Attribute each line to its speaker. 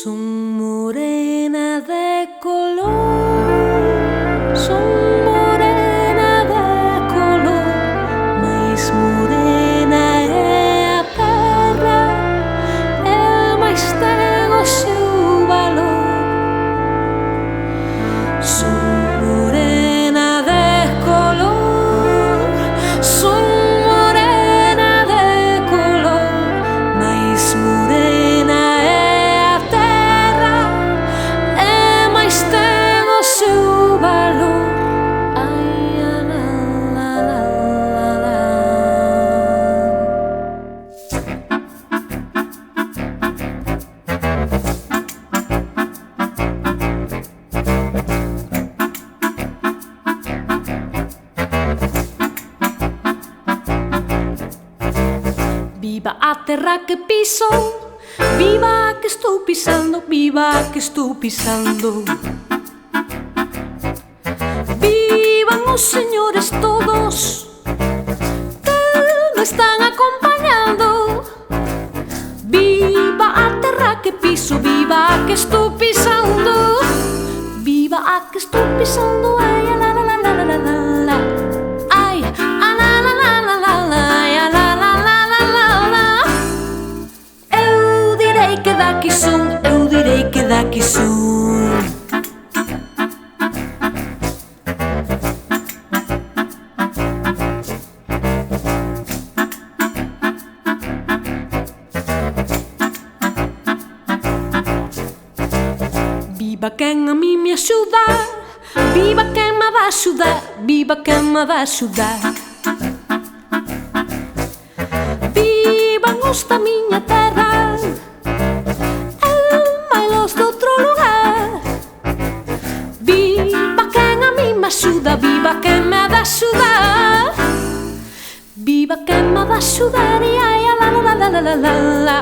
Speaker 1: Son morena de color, son morena de color, mais morena é a terra, e mais ten o seu valor. Son morena de color, son morena de color, mais morena é a terra, e mais ten o seu valor. Ai, la, la, la, la, Viva a terra que piso, viva a que estou pisando, viva a que estou pisando. Vivan os señores todos que me están acompañando. Viva a terra que piso, viva a que estou pisando. Viva a que estou pisando, ai, la, la, la, la, la, la, la. Ai, a, la, la, la, la, la, la, ai, a, la, la, la, la, la, la. Eu direi que daqui son, eu direi que daqui son. Viva quen a mí me axuda, viva quen me va axudar, viva quen me va axudar. Vivan os da miña terra, e mailos de outro lugar. Viva quen a mí me axuda, viva quen me va axudar. Viva quen me va axudar, e ai, a la, la, la, la, la, la, la.